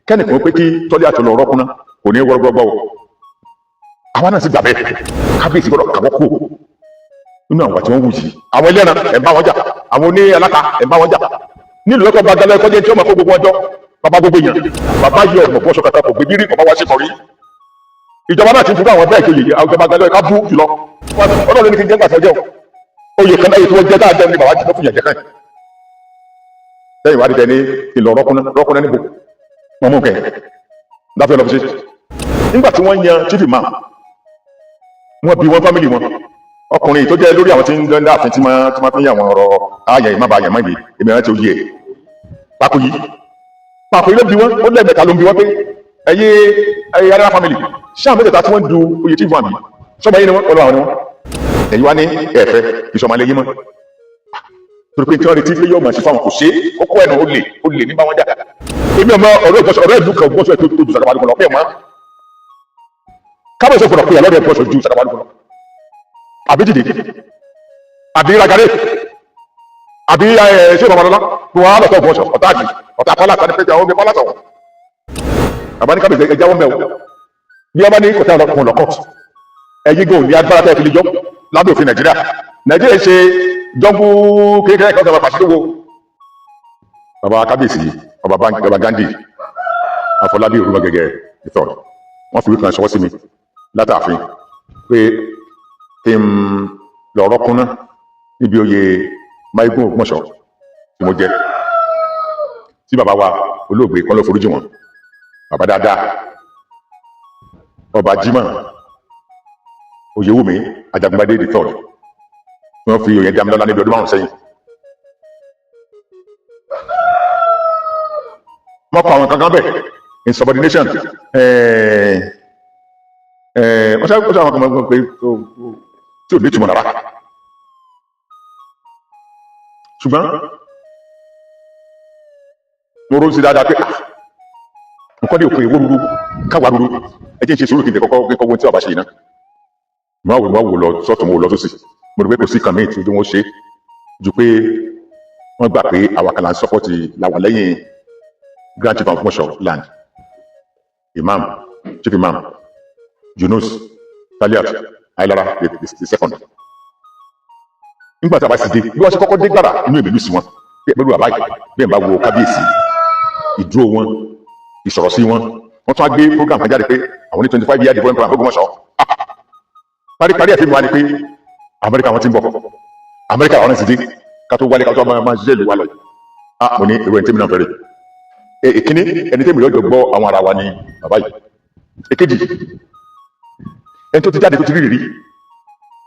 kẹ́nìkan pé kí tọ́lé àtọ̀lọ̀ ọ̀rọ̀kúnná kò ní wọ́rọ́gbọ́gbọ́ o àwọn náà sì gbà bẹ́ẹ̀ kábíyèsí gbọ́dọ̀ kàwọ́ kú nínú àwọn tí wọ́n wù yìí àwọn ẹlẹ́ran ẹ̀ ń bá wọn jà àwọn oní aláta ẹ̀ ń bá wọn jà nílùú lọ́kọ̀ bá galẹ̀ ẹ̀kọ́ jẹ́ tí wọ́n máa kó gbogbo ọjọ́ bàbá gbogbo èèyàn bàbá yọ ọ̀nà bọ́ṣọ kàtà kò gbé bírí kọ̀ bá wá sí kọ̀rí ìjọba náà ti fún àwọn bẹ́ẹ̀ kejì àwọn ìjọba galẹ̀ ká bú jùlọ ọlọ́run ní kí n jẹ́ gbàtọ́ jẹ́ oyè kan láyé tí wọ́n jẹ́ dáadáa ní bàbá jẹ́ fún yànjẹ́ kan lẹ́yìn wá dídẹ ní ìlọ rọ́kúnná níbo wọn mú kẹ́ láfẹ́ lọ́fi ṣe nígbà tí wọ́n yan chief imam wọ́n bí wọ́n fámìlì wọn ọkùnrin tó jẹ́ lórí àwọn tí ń dán dáàfin tí máa fi ń yà wọn ọ̀rọ̀ ààyè ìmába àyàmọ́ ìlú èmi rántí oyè ẹ̀ pákó yìí ló bí wọn ó lẹ́ẹ̀mẹ́ta ló ń bí wọn pé ẹyẹ arára fámìlì ṣáà mẹ́tẹ̀ẹ̀ta tí wọ́n du oyè chief imam yìí sọ́mọ yìí ni wọ́n ọlọ́ àwọn ni wọ́n ẹ̀yìn wá ní ẹ̀fẹ́ ìṣọ̀mọ̀lẹ́ yìí mọ́ torí pé tí wọ́n retí pé yóò mọ̀ sí fáwọn kò ṣe é kókó ẹ̀nà ó lè ní bá wọn jà èmi ọmọ ọ̀rọ̀ ìlú kan gbọ́sọ̀ tó ju sàdàwà lùkọ̀ lọ bẹ́ẹ̀ mọ́ kábọ̀ ìṣòfò pé àlọ́dẹ̀ gbọ́sọ̀ ju sàdàwà lùkọ̀ lọ àbí dìde àbí ragare àbí ṣé ìbámalọ́lá tó wọ́n á lọ́tọ̀ gbọ́sọ̀ ọ̀tá àjì ọ̀tá kọ́lá àti pé àwọn ọmọ látọ̀ àbá ní kábíyèsí ẹja wọn mẹ́wọ̀ bí ọmọ ní kòtà ọlọ́kùnrin lọ́kọ̀t ẹ̀yìn gò ní agbára tẹ́ fi lè jọ lábẹ́ òfin nàìjíríà ṣe jọ́gbú kékeré kan sábà pàṣẹ lówó bàbá kábíyèsí bàbá Gandhi Afọlábí Olúmọgẹgẹ ìtọ́rọ̀ wọ́n fi wíkan ṣọwọ́ sí mi látàfin pé kí n lọ́rọ́ kúnná níbi oyè Máígún Ògbómọ̀ṣọ́ tí mo jẹ tí bàbá wa olóògbé kan ló foríjì wọn bàbá dáadáa ọba Jímọ̀ Oyèwùmí Ajagungbadé ìtọ́rọ̀ wọ́n fi òyìn dámilọ́lá níbi ọdún márùn sẹ́yìn wọ́n pa àwọn kankan bẹ́ẹ̀ insubordination wọ́n ṣe àwọn kankan pé tí ò ní ìtumọ̀ rárá ṣùgbọ́n mo rò sí dáadáa pé nǹkan dé òkun ìwó rúrú káwà rúrú ẹjẹ́ ń ṣe sùúrù kí n tẹ kọ́kọ́ wọ́n tí ọba ṣe iná mo wò lọ sọ́tún mo wò lọ sósì mo rò pé kò sí kan míì tí wọ́n ṣe ju pé wọ́n gbà pé àwọn kan là ń sọ́pọ̀tì làwọn lẹ́yìn Grand Chief of Ògbómọ̀ṣọ́ land Chief Imam Yunus Taliat Aylara the second nígbà tí a bá sì dé bí wọ́n ṣe kọ́kọ́ dé gbàrà inú ìbílú sí wọn pẹ̀lú àbáyé bẹ́ẹ̀ bá wo kábíyèsí ìdúró wọn ìsọ̀rọ̀ sí wọn wọ́n tún á gbé program kan jáde pé àwọn ní 25 year development program Ògbómọ̀ṣọ́ paríparí ẹ̀ fi wá ní pé Amẹ́ríkà wọn ti ń bọ̀ Amẹ́ríkà wọn ti dé ká tó wálé ká tó máa ṣiṣẹ́ ìlú wa lọ yìí mo ní èrò ẹni tẹ́mi náà fẹ́rẹ̀ èkíní ẹni tẹ́mi lọ́jọ́ gbọ́ àwọn ara wa ní bàbá yìí èkejì ẹni tó ti jáde tó ti rí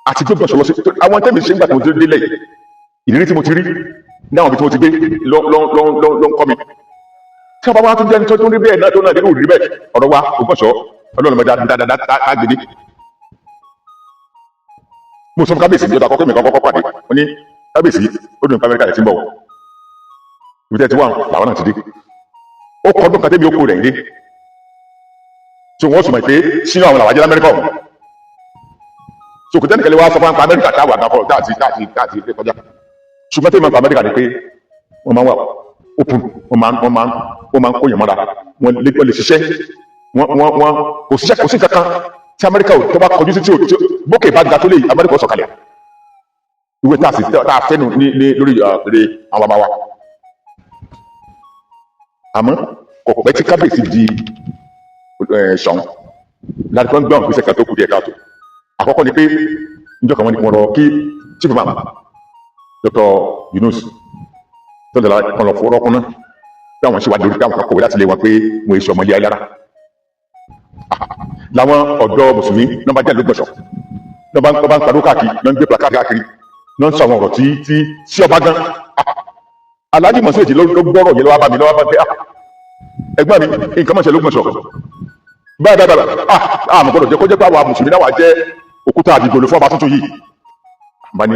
àti gbogbo ọ̀ṣọ́ lọ sí àwọn tẹ́mi ṣe ń gbà tó ti délẹ̀ ìrírí tí mo ti rí ní àwọn ibi tí mo ti gbé ló ń kọ́ mi tí wọ́n bá wá tún jẹ́ tó ń rí bẹ́ẹ̀ náà tó náà dé rí bẹ́ẹ̀ ọ̀rọ̀ wa Ògbómọ̀ṣọ́ ọlọ́run mẹ́ta dáadáa gbèdé mo sọ fún kábíyèsí ní ọdọ àkọ́kọ́ mi kan kọ́kọ́ pàdé mo ní kábíyèsí ó dùn Amẹ́ríkà rẹ̀ ti ń bọ̀ ibi tẹ́ ti wà làwọn náà ti dé ó kọ́ ọdún kan tẹ́bi ó kó rẹ̀ dé tí wọ́n sọ mọ̀ pé sínú àwọn làwọn ajẹ́ Amẹ́ríkà ọ̀hún so kò tẹ́nìkẹ́lẹ́ wá sọ fún Amẹ́ríkà táwà àgbàfọ̀ táàtì ilé kọjá ṣùgbọ́n tẹ́mi máa Amẹ́ríkà ni pé wọ́n máa ń wà open wọ́n máa ń kó yẹn mọ́ra wọ́n lè ṣiṣẹ́ wọ́n kò sí kankan tí Amẹ́ríkà ò tó bá kọjú sí tí bókè bá ga tó lè Amẹ́ríkà ó sọ̀kalẹ̀ ìwé tá a fẹ́nu ní lórí èrè àwọn bàbá wa àmọ́ kọ̀kọ̀ pẹ́ tí kábíyèsí di ṣọ̀hún láti fọ́n gbọ́n pèsè kan tó kù díẹ̀ káàtó àkọ́kọ́ ni pé níjọ́ kan wọ́n ní wọ́n lọ kí chief imam Dr. Yunus tó ń dọ̀la wọn lọ fọwọ́rọ́ kúnná bí àwọn ṣe wà lórí káwọn kan kọ̀wé láti lé wọn pé wọn èso ọmọ ilé Ayélára làwọn ọ̀dọ́ mùsùlùmí náà bá jáde lọ́gbọ̀nsọ̀ náà bá ń padó káàkiri náà ń gbé plaka káàkiri náà ń sọ àwọn ọ̀rọ̀ tí sí ọba gan Alhaji Mọ̀sí èjì ló gbọ́rọ̀ yẹn lọ́wọ́ bá mi pé ẹgbọ́n mi nǹkan mọ̀ ṣe lọ́gbọ̀nsọ̀ báyìí àmọ́ gbọ́dọ̀ jẹ́ kó jẹ́ pé àwọn mùsùlùmí náà wà jẹ́ òkúta àdìgbò ló fún ọba tuntun yìí bá ní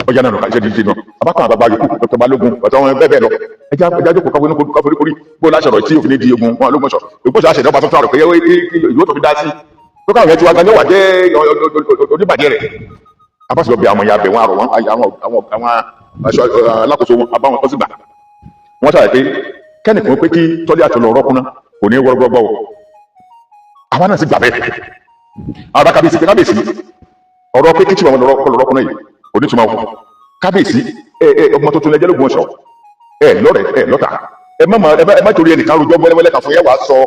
ọjà náà kàṣẹ́ dídí náà abákan àgbàgbà yòókù Dr. Balógun ọ̀tọ̀ wọn bẹ́ẹ̀ bẹ́ẹ̀ lọ ẹja jókòó káforíkorí bó láṣọ̀rọ̀ tí òfin ní di ogun wọn lọ́gbọ̀nsọ̀ Ògbómọ̀ṣọ́ àṣẹ ìjọba tuntun àrò pé ìlú tó fi dá sí tó káwọn yẹn ti wá gan ní wà jẹ́ oníbàjẹ́ rẹ̀ abáṣọ bí àwọn ìyàbẹ̀ wọn àrò wọn àwọn alákòóso wọn àbáwọn tó sì gbà wọn sàrẹ̀ pé kẹ́nìkan pé kí tọ́lé àtọ̀lọ̀ ọ̀rọ̀ kúnná kò ní wọ́rọ́gbọ́ o àwa náà sì gbà bẹ́ẹ̀ ara kábíyèsí ọ̀rọ̀ pé kí tí wọn lọ́rọ̀ kúnná yìí kò ní túmọ̀ kábíyèsí ọmọ tuntun lẹ́jẹ́ lógún ọ̀ṣọ́ lọ́rẹ̀ lọ́tà ẹ má torí ẹnìkan rojọ́ wẹ́lẹ́wẹ́lẹ́ kan fún yẹn wàá sọ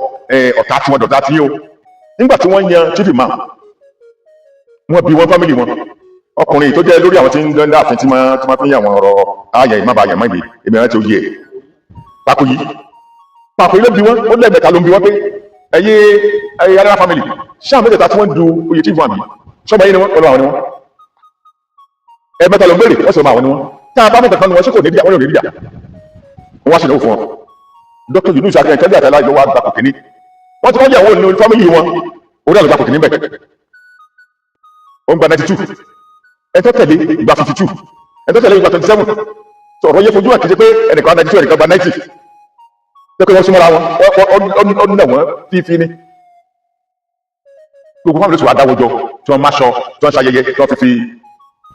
ọ̀tá tí wọn dọ̀tá tí yín o nígbà tí wọ́n yan chief imam wọ́n bí wọn fámìlì wọn ọkùnrin tó jẹ́ lórí àwọn tí ń dán àfin tí máa fi ń yà wọn ọ̀rọ̀ ààyè ìmábàáyà mọ́ ìgbé èmi rántí oyè ẹ̀ Pakoyi ló bí wọn ó lẹ́ẹ̀mẹ́ta ló ń bí wọn pé ẹ̀yẹ alára fámìlì ṣáà mẹ́tẹ̀ẹ̀ta tí wọ́n du oyè chief imam yìí sọ́ba yìí ni wọ́n ọlọ́ àwọn ni wọ́n ẹ̀ẹ̀mẹ́ta ló ń béèrè ọ̀sẹ̀ àwọn ni wọ́n tá a bá mú kankan ni wọ́n ṣe kò ní bíjà wọ́n yóò ní bíjà wọ́n ṣe náwó fún wọn Dr. Yunus akẹ́yìn tẹ́lẹ̀ àtàlá ìlú wa gbapò kìíní wọ́n ti wọ́n jẹ́ àwọn òní fámìlì wọn orí àlọ́ gbapò kìíní bẹ̀ ó ń gba 92 ẹ̀tọ́ tẹ̀lé ìgbà 52 ẹ̀tọ́ tẹ̀lé ìgbà 27 sọ̀rọ̀ yẹ fojú àkíjẹ pé ẹnìkan 92 ẹnìkan gba 90 tẹ́ pé wọ́n súnmọ́ra wọn ọ̀nà wọn fífi ní gbogbo fámìlì tí wọ́n adáwọ́jọ tí wọ́n máṣọ tí wọ́n ṣayẹyẹ tí wọ́n fi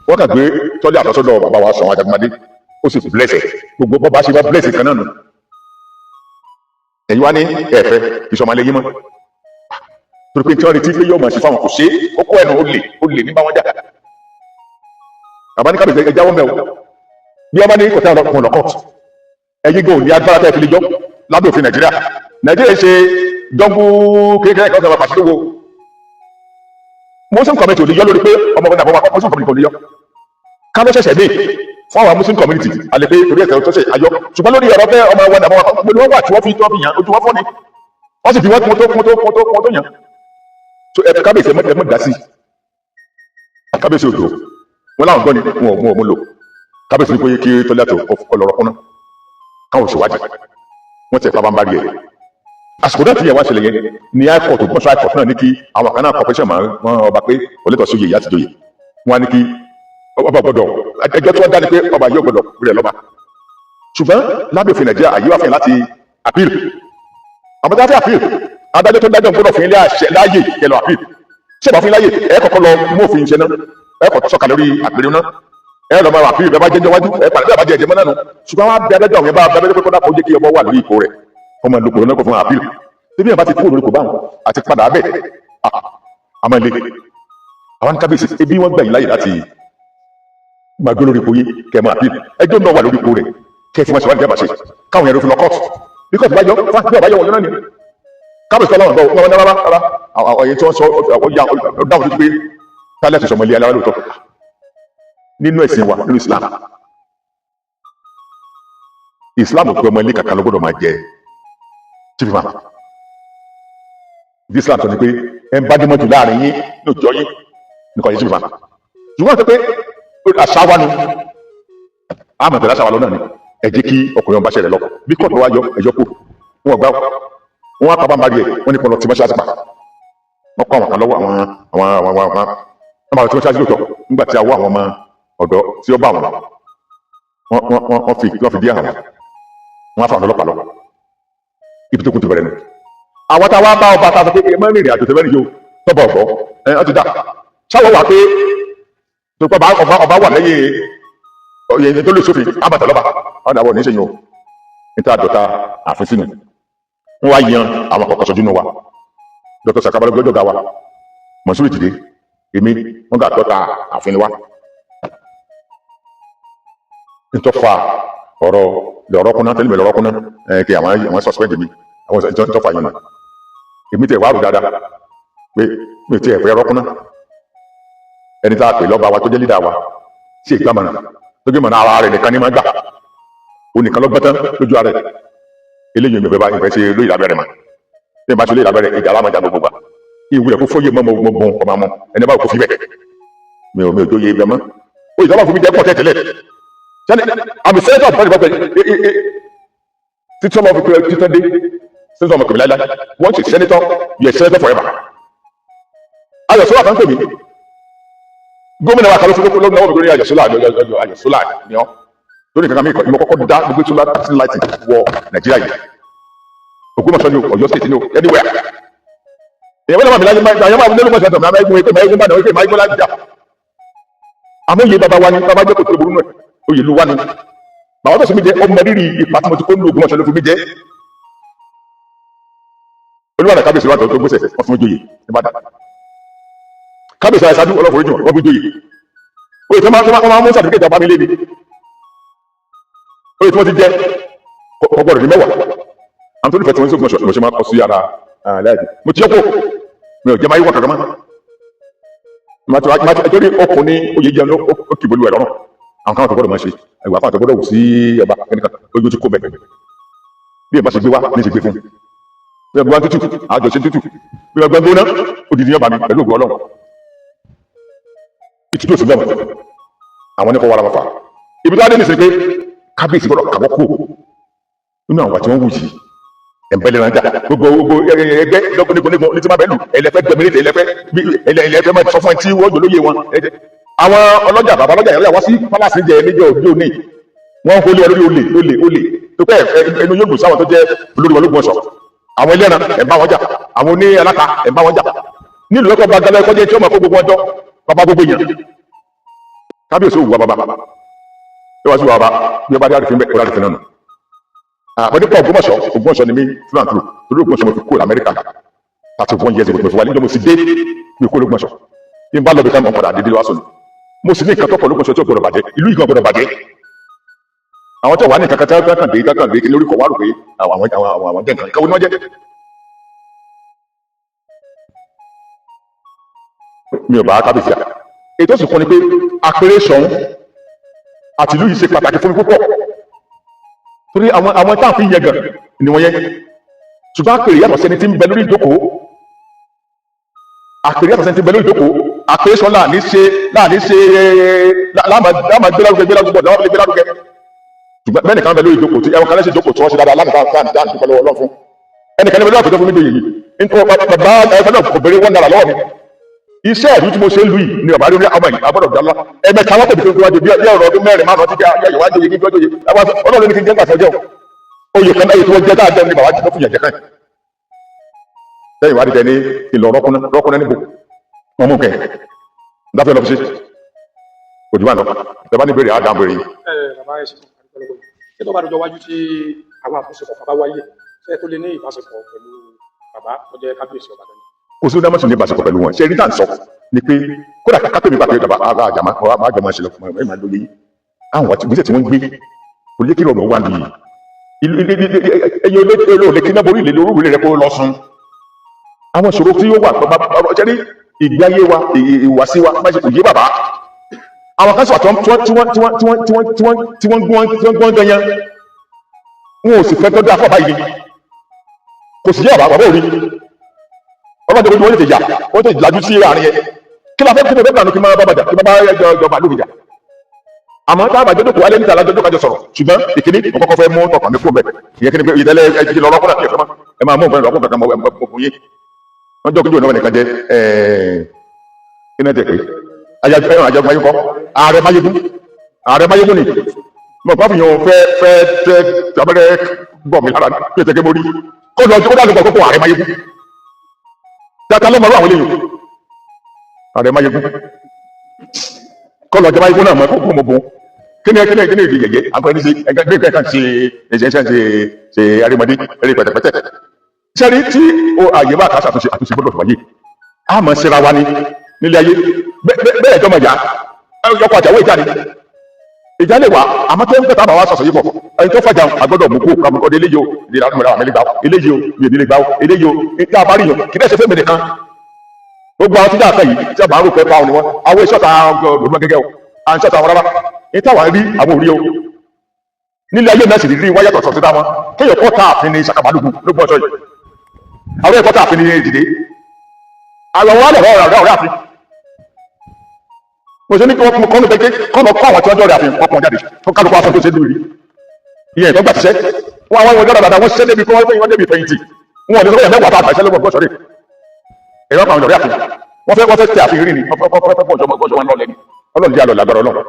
wọ́n kàn gbé tọ́lé àtọ́sọ́dọ̀ bàbá wa sọ̀rọ̀ Ajagunmadé ó sì blẹ́sẹ̀ gbogbo bọ́ba ṣe wá blẹ́sẹ̀ kan náà nù ẹ̀yin wá ní ẹ̀fẹ́ ìṣọ̀mọ̀lẹ́ yín mọ́ torí pé tí wọ́n retí pé yóò mọ̀ sí fáwọn kò ṣe é kókó ẹnu ó lè ní bá wọn jà àbá ní kábíyèsí ẹ jáwọ́ mẹ́wọ́ bí wọ́n bá ní kọ̀tẹ́ ọ̀rọ̀ lọ́kọ̀t ẹ̀yin gan ò ní agbára tẹ́ fi lè jọ́ lábẹ́ òfin Nàìjíríà ṣe dọ́gbù kékeré kan sọ̀rọ̀ pàṣẹ lówó Muslim community ò lè yọ lórí pé ọmọ ọgbọ́n àbọ̀wọ́ Muslim community ò lè yọ ká ló ṣẹ̀ṣẹ̀ dé fún àwọn Muslim community alẹ́ pé orí ẹ̀sẹ̀ tó ṣe ayọ́ ṣùgbọ́n lórí ọ̀rọ̀ pé ọmọ ọgbọ́n àbọ̀wọ́ gbogbo wọn wà tí wọ́n fi yàn ojú wọn fọ́ ni wọ́n sì fi wọ́n tó yàn so ẹ̀ kábíyèsí ẹ̀mọ́ dá sí kábíyèsí òjò wọn láwọn gbọ́ ni wọn ò mú lò kábíyèsí ní pé kí tọ́lá tó ọlọ́rọ̀ kúnná káwọn ṣèwádìí wọ́n tẹ̀ fábá ń bá rí ẹ̀ àsìkò náà tí yẹn wá ṣẹlẹ̀ yẹn ní airport ògbọ́nsọ airport náà ní kí àwọn kan náà corporation máa wọn ọba pé ọlẹ́tọ̀ sí oyè ìyá ti joyè wọn á ní kí ọba gbọ́dọ̀ ẹjọ́ tí wọ́n dá ní pé ọba yóò gbọ́dọ̀ rẹ̀ lọ́ba ṣùgbọ́n lábẹ́ òfin Nàìjíríà àyè wà fún yẹn láti appeal àwọn tí wọ́n fẹ́ appeal adájọ́ tó dájọ́ gbọ́dọ̀ fún ilé àṣẹ láàyè kẹlọ appeal ṣé ìbá fún láyè ẹ kọ́kọ́ lọ mú òfin ṣe náà ẹ kọ́ sọ̀kà lórí àgbèrè náà ẹ lọ máa appeal bẹ́ẹ̀ bá jẹ́jọ́ wájú ẹ pàdé àbájẹ́ ẹ̀jẹ̀ mọ́ náà nù ṣùgbọ́n wọ́n á bẹ adájọ́ yẹn bá bẹ́ẹ̀ pé kó dákọ̀ jẹ́ kí ọmọ wà lórí ipò rẹ̀ ọmọ ìlú kòrónà kò fún appeal tẹ́bí yẹn bá ti kúrò lórí kò báwọn àti padà abẹ́ àmọ́ ilé àwọn kábíyèsí ebi wọ́n gbà yín láyè láti máa gbé lórí ipò yìí kẹ́ máa appeal ẹjọ́ náà wà lórí ipò rẹ̀ kẹ́ fi máa ṣèwádìí àbàṣe káwọn yẹn ló fi lọ kọ́ọ̀tù bí kọ́ọ̀tù bá yọ fún àbáyọ wọn náà ni kábíyèsí ọlọ́run bọ̀ wọn rárá ọ̀yẹ́ tí wọ́n sọ dáhùn tó pé tálẹ̀ ti sọmọlé aláwọ̀ lóòótọ́ nínú ẹ̀sìn wa nínú Islam ò pé ọmọ ilé kankan ló gbọ́dọ̀ máa jẹ chief imam Islam sọ ni pé ẹ ń bá dé mọ́tò láàrin yín ní òjò yín nìkan yín chief imam ṣùgbọ́n sọ pé àṣà wa nu àmọ̀ tẹ̀lé àṣà wa lọ́nà ni ẹ jẹ́ kí ọkùnrin ọba ṣẹlẹ̀ lọ bí kọ́ọ̀tù wa yọ ẹjọ́ kù wọn gbá wọn apá bá rí ẹ wọn ní kọ́ lọ tí mọ́ṣáláṣí pa wọn kọ́ àwọn kan lọ́wọ́ àwọn máa tí mọ́ṣáláṣí lóòótọ́ nígbà tí a wọ́ àwọn ọmọ ọ̀dọ́ tí ó bá wọn fi díẹ̀ hàn wọn á fà wọn ọlọ́pàá lọ ibi tó kún ti bẹ̀rẹ̀ nù. àwọn tá a wá bá ọba tá a sọ pé ẹ mẹ́rin ìrìn àjò tẹ́lẹ̀ yìí ó tọ́bọ̀ ọ̀gbọ́ ẹ ọ ti dà ṣáwọ́ wà pé tó pọ̀ ọba wà lẹ́yìn ọ̀yẹ̀ tó lè sófin àbàtà lọ́ba àwọn àwọn oníṣẹ́ yìí ó níta àdọ́ta àfin sínú wọn wá yan àwọn àkọ́kọ́ sọjú nù wa Dr. Saka Balógun lọ́jọ́ ga wa Mọ̀súrù Ìtìdé èmi wọn gà àdọ́ta àfin wa ntọ́fà ọ̀rọ̀ kúnná tẹ́lẹ̀ mẹ́lẹ̀ ọ̀rọ̀ kúnná kí àwọn suspend mi àwọn ntọ́fà yẹn nà èmi tẹ̀ wàá rò dáadáa pé mi tẹ̀ ẹ̀fẹ́ ọ̀rọ̀ kúnná ẹni tá a pè lọ́ba wa tó jẹ́ lídà wa sí ìgbà mọ̀nà tó gbé mọ̀nà ara rẹ̀ nìkan ní máa gbà ó nìkan ló gbẹ́tán lójú ara rẹ̀ eléyìí ìgbẹ́ bá ìfẹ́ ṣe lóyè lábẹ́rẹ́ mà bí ìbá ṣe lóyè lábẹ́rẹ́ ìjà alámọ̀jà gbogbo gbà ìwúlẹ̀ kó fóyè mọ́ mo bùn ọmọ mọ́ ẹni bá kò fi bẹ̀ mi ò jó yé ibẹ̀ mọ́ ó ìjọba fún mi jẹ́ pọ̀ tẹ́tẹ́lẹ̀ àmì sẹ́ńtọ̀ àbúrò ìbọ̀pẹ̀ títí ọmọ fi pé títọ́ dé sẹ́ńtọ̀ ọmọ kòmí láíláí wọ́n ti sẹ́ńtọ̀ yẹ sẹ́ńtọ̀ forever Ayọ̀sọ́lá kan pè mí gómìnà wa kan ló fi lóko náà lórí Ayọ̀sọ́lá ni ọ́ lórí kankan mi ìmọ̀ kọ́kọ́ dá gbogbo tó láti láti wọ Nàìjíríà yìí Ògbómọ̀ṣọ́ ni Ọ̀yọ́ state ni anywhere èèyàn wọ́n náà mi láyé máa yẹn máa lé lóko ṣẹ̀tọ̀ máa egun bá náà wípé máa egun láti jà àmọ́ iye bàbá wa ni bàbá jẹ́ kò tó burú náà oyè ló wá ni bàbá tó sì mí jẹ ọmọ rírì ipa tí mo ti kó nínú Ògbómọ̀ṣọ́ ló fi mí jẹ olúwa kábíyèsí wa tó gbèsè wọ́n fún joyè Ìbàdàn kábíyèsí àìsàdú ọlọ́fọ̀ọ́ jù wọ́n fún joyè oyè tó máa mú sàdúkẹ́ ìjọba mi lé ni oyè tí wọ́n ti jẹ́ ọgbọ́dọ̀ ní mẹ́wàá àwọn tó nífẹ̀ẹ́ tí wọ́n ń sókun mo ṣe máa kọ sí ara láìpẹ́ mo ti yọ́pọ̀ mi ò jẹ́ máa yíwọ́ kankan mọ́ torí okùn ní oyè jẹun ó kì í bolú ẹ̀rọ náà àwọn kan tó gbọ́dọ̀ máa ṣe ẹ̀wà fún àtọ́gbọ́dọ̀ wù sí ọba ẹnìkan ojú ti kó bẹ̀ bí ẹ̀ bá ṣe gbé wá ní ṣe gbé fún bí ẹ̀ gbé wá tútù àjọṣe tútù bí ẹ̀ gbé gbóná odidi ọba mi pẹ̀lú ògùn Ọlọ́run ìtútù sí bẹ́ẹ̀ àwọn oníkọ̀ wàrà mọ́fà ibi tó wá dé ní sèké kábíyèsí gbọ́dọ̀ kàwọ́ kú nínú àwọn àti wọn wù yìí ẹ̀ǹbẹ̀lẹ̀ rántá gbogbo ẹgbẹ́ lọ́gbọ̀nẹ́gbọ̀n ní tí máa bẹ̀lú ẹlẹ́fẹ́ gbẹ̀mílẹ̀ ẹlẹ́fẹ́ máa sọ fún ẹ tí wọ́n jòlóye wọn àwọn ọlọ́jà bàbá ọlọ́jà yẹn wá sí pálásì jẹ níjọ òjò ní wọ́n ń kólé lórí olè tó pẹ́ ẹnu yóò dùn sáwọn tó jẹ́ olórí ológun ọ̀sọ̀ àwọn ẹlẹ́ran ẹ̀bá wọn jà àwọn oní aláta ẹ̀bá wọn jà nílùú lọ́kọ̀ bá galẹ́ kọjá tí ó máa kó gbogbo ọjọ́ bàbá gbogbo èèyàn kábíyèsí òwú bàbá ẹ wá sí bàbá bí ẹ bá dé àrífín bẹ́ẹ̀ ọ̀rá àrífín náà nù àpẹẹrẹ pọ̀ Ògbómọ̀ṣọ́ ni mí fúlàn tó torí Ògbómọ̀ṣọ́ mo fi kó Amẹ́ríkà 31 years ago mo fi wà níjọ́ mo sì dé mi kó Ògbómọ̀ṣọ́ bí n bá lọ bí ká mọ̀ padà dédé wá sọ̀nù mo sì ní nǹkan tọ́pọ̀ Ògbómọ̀ṣọ́ tí ó gbọdọ̀ bàjẹ́ ìlú ìgbọ̀n gbọdọ̀ bàjẹ́ àwọn tó wà ní kankan tí wọ́n kàn dé kí lórí kọ̀ wá rò pé àwọn jẹ́ nǹkan ìkàwé ni wọ́n jẹ́ mi ò bá kábíyèsí à ètò sì kọ́ ni pé àpẹẹrẹ sọ̀hún àti ìlú yìí ṣe pàtàkì fún mi púpọ̀ torí àwọn táà fi yẹgàn ni wọ́n yẹ ṣùgbọ́n àpẹẹrẹ yàtọ̀ sẹ́ni tí ń bẹ lórí ìjókòó àpẹẹrẹ yàtọ̀ sẹ́ni tí ń bẹ lórí ìjókòó àpẹẹrẹ sọ láàní ṣe láàmà gbé lárugẹ ṣùgbọ́n bẹ́ẹ̀ nìkan bẹ lórí ìjókòó tí ẹwọn kan lẹ́sìn ìjókòó tí wọ́n ṣe dáadáa láti dáa dúpẹ́ lọ́wọ́ Ọlọ́run fún ẹnìkan ní bẹ lọ́wọ́ àpẹẹrẹ fún mi dòye yìí bàbá ẹgbẹ́ náà kò béèrè wọ́n náírà lọ́wọ́ mi iṣẹ́ ìlú tí mo ṣe ń lu yìí ni ọ̀bá lórí ọmọ yìí abọ́dọ̀ jálá ẹ̀mẹ́ta wọ́n tẹ̀lé tó wájú bí ọ̀rọ̀ ọdún mẹ́rin márùn-ún títí ayé ìwájú yìí níbi ọjọ́ yìí ọlọ́run ní kí n jẹ́ gbàṣẹ jẹun oyè kan láyé tí wọ́n jẹ́ dáadáa ní bàbá jẹ́ fún yẹn jẹ́ káyìn lẹ́yìn ìwádìí tẹ ní ìlọ rọ́kúnná níbo wọn mú kẹ́ dáfẹ́ lọ fi ṣe òjò wà lọ bàbá ní ìbéèrè àdá ìbéèrè yìí. bàbá ẹ ṣe kí tó bá dọjọ́ wájú tí àwọn àkóṣepọ̀ bàbá wáyé ṣé tó lè ní ìbáṣepọ̀ pẹ̀lú bàbá tó jẹ́ kábíyèsí ọ̀bàdàn kò sí dámọ̀sí ní ìbáṣepọ̀ pẹ̀lú wọn ṣe rí dáǹsọ ni pé kódà kápẹ́ mi bá pé bàbá àjàmá àjọmọ̀ ṣẹlẹ̀ fún ẹ̀ máa lóye àwọn àti ìgbésẹ̀ tí wọ́n ń gbé kò lè kí ọ̀rọ̀ wà nìyí ẹ̀yẹ olóòlè kí náà borí ìlẹ̀ lórí rẹ̀ kó lọ sun àwọn ìṣòro tí ó wà ṣe ní ìgbé ayé wa ìwàsí wa máa ṣe kò yé bàbá àwọn kan sọ tí wọ́n gbọ́n ganyan wọn ò sì fẹ́ tọ́jú afọ́ báyìí kò sì yé bàbá òrí ọlọ́dún ojú wọ́n tètè yà wọ́n tètè lajú sí àárín ẹ kí la fẹ́ kí mo fẹ́ gbànú kí máa bá bàjá kí máa bá jọba lóbi jà àmọ́ tá a bàjẹ́ dókòó alẹ́ níta alájọ́ kájọ sọ̀rọ̀ ṣùgbọ́n ìkíní mo kọ́kọ́ fẹ́ mú ọkàn mi fún bẹ́ẹ̀ ìyẹn kí ni pé ìtẹ́lẹ̀ ẹ̀jẹ̀ lọ́rọ́ kúnà ẹ máa mú òfin lọ́kùn kankan mọ̀ yé wọ́n jọ́ kí jòó náà nìkan jẹ́ kí náà tẹ̀ pé àjọ mayíkọ́ ààrẹ máyégún ni mo kọ́ fìyàn fẹ́ abẹ́rẹ́ gbọ̀ mi lára kí ètò mo rí kó lọ kó dàgbà kókó ààrẹ máyégún dáadáa lọ́mọ àwọn eléyìí ààrẹ máyégún kọ́ lọ jẹ́ máyégún náà mọ́ kókó mo gun kí ni èdè yẹ̀yẹ́ àgbẹ̀ni ṣe ẹgbẹ́ kan ṣe arémọdé eré pẹ̀tẹ̀pẹ̀tẹ̀ sẹ́rí tí àyè bá kà ṣàtúnṣe gbọ́dọ̀ wáyé a mọ̀ síra wa ní nílé ayé bẹ́ẹ̀ jọmọ ìyá ọkọ̀ àjàwó ìjà ni ìjà lè wà àmọ́ tó ń pẹ́ tábà wá sọ̀sọ̀ yìí pọ̀ ẹni tó fàjà àgbọ́dọ̀ mú kó kàmú ọdẹ eléyìí o ìdílé àwọn ọmọdé àmì gbà eléyìí o ìdílé lè gbà eléyìí o ìdí àbárí yàn kí lẹ́sẹ̀ fẹ́mi nìkan gbogbo àwọn tí dáa fẹ́ yìí tí a bá ń rò pẹ́ pa ọ ni wọn àwọn ìṣọ́ta gbogbo gẹ́gẹ́ o à ń ṣọ́ta wọn rárá ní táwa rí àwọn òrí o nílé ayé náà sì rí wáyé tọ̀tọ̀ sí dáwọn kéèyàn kọ́ tá àfin ní sàkàbálùkù lógún ọjọ́ yìí àwọn ẹ̀kọ́ tá àfin ní ìdìdé àwọn wọn lè rọrọ̀ àfin mo ṣe ní kí wọ́n kọ́ ní pẹ́kẹ́ kọ́ lọ kọ́ àwọn tí wọ́n jọ́ rẹ̀ àfihàn ọkùnrin jáde fún kálukú aṣọ tó ṣe lórí ìyẹn ìtọ́gbà ṣiṣẹ́ wọn àwọn ìwọ̀n dáadáa wọ́n ṣiṣẹ́ débi kí wọ́n débi fẹ̀yìntì wọn ò ní sọ́kọ̀ mẹ́wàá tàbí àṣẹ lọ́gbọ̀n gbọ́sọ̀rẹ́ ẹ̀rọ kan ìjọba àfihàn wọ́n fẹ́ tẹ àfihàn rí ni wọ́n fẹ́ gbọ́sọ̀ wọn lọ́lẹ̀ ni ọlọ́run jẹ́ àlọ́ lágbára ọlọ́run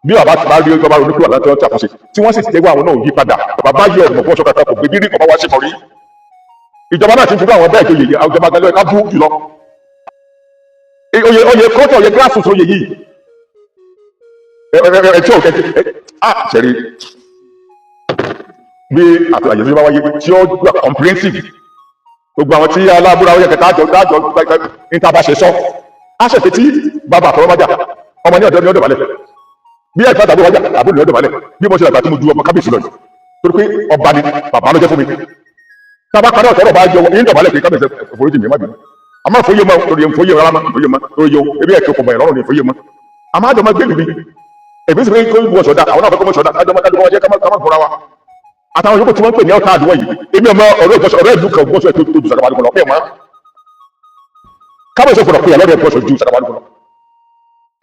bí bàbá ti bá rí ọjọ́ ronú kúrò láti ọjọ́ àkọsí tí wọ́n sì ti tẹ́gbọ́ àwọn náà yí padà bàbá yẹ ọ̀gbọ̀n fún ọ̀ṣọ́ kankan kò gbé bírí kọ̀ọ̀bá wá sí kọrí ìjọba náà ti fi àwọn bẹ́ẹ̀ tó yẹ ìjọba gan lọ́ọ̀ká bú jùlọ oyè kọ́tọ̀ oyè gíláàsì tó yẹ yìí ẹtí ò kẹ́kẹ́ ṣẹ̀rí bí àtàyè tó bá wáyé tí ó gbà comprehensive gbogbo àwọn tí aláàbúrò àwọn yẹn kẹta àjọ níta bá ṣe sọ á ṣe pé tí bàbá àtọwọ́ bá jà ọmọ ní ọ̀dọ́ ní ọ̀dọ̀ balẹ̀ bí ẹ̀ ìfẹ́ tàbí wájà àbúrò ní ọ̀dọ̀ balẹ̀ bí mo ṣe àgbà tí mo ju ọmọ kábíyèsí lọ torí pé ọba ni bàbá ló jẹ́ fún mi tábà kan náà tọrọ bá jọ ní ìdọ̀bálẹ̀ pé kábíyèsí ẹ̀fọ́rọ́jì mi má bínú àmọ́ fòye mọ́ torí fòye rárá mọ́ fòye mọ́ torí yóò ebi ẹ̀ kẹ́kọ̀ọ́ bẹ̀rẹ̀ lọ́rùn ní fòye mọ́ àmọ́ àjọ máa gbé mi èmi sì fi kó wọ sọ̀dá àwọn náà fẹ́ kó mọ̀ sọ̀dá àjọ máa kájọ wọn jẹ́ ká má fọ́ra wa àtàwọn yòókù tí wọ́n ń pè ní ọ̀tá àdúgbò yìí èmi ọmọ ọ̀rẹ́ ìlú kan gbọ́sọ̀ tó ju sàkàbà àdúgbò lọ pé mọ́ kábíyèsí fọ̀rọ̀ pé ẹlọ́dẹ̀ gbọ́sọ̀ ju sàkàbà àdúgbò lọ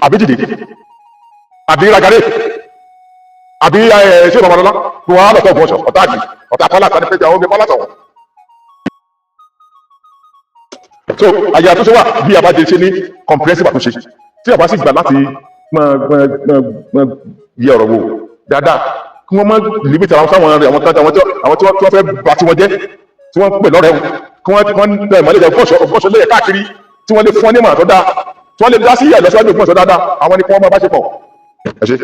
àbí jìdì àbí ragare àbí ṣé ìbámalọ́lá tó wà lọ́tọ̀ gbọ́sọ̀ ọ̀tá àdì ọ̀tá kọ́lá kan ní pẹ́jà omi kọ́lá tọ̀ so àyè àtúnṣe wà bí abájẹ ṣe ní comprehensive àtúnṣe tí àbá sì gbà láti yẹ ọ̀rọ̀ wò dáadáa kí wọ́n má lìmítì àwọn sáwọn rẹ̀ àwọn tí wọ́n fẹ́ bá tí wọ́n jẹ́ tí wọ́n pè lọ́rẹ̀ kí wọ́n tẹ̀ mọ́lẹ̀ bọ́ṣọ lẹ́yẹ káàkiri tí wọ́n lè fún ọ́ ní ìmọ̀ àtọ́dá tí wọ́n lè dá sí ìyà ìlọsíwájú ìpínlẹ̀ dáadáa àwọn ni kí wọ́n máa bá ṣe pọ̀ ẹ ṣé.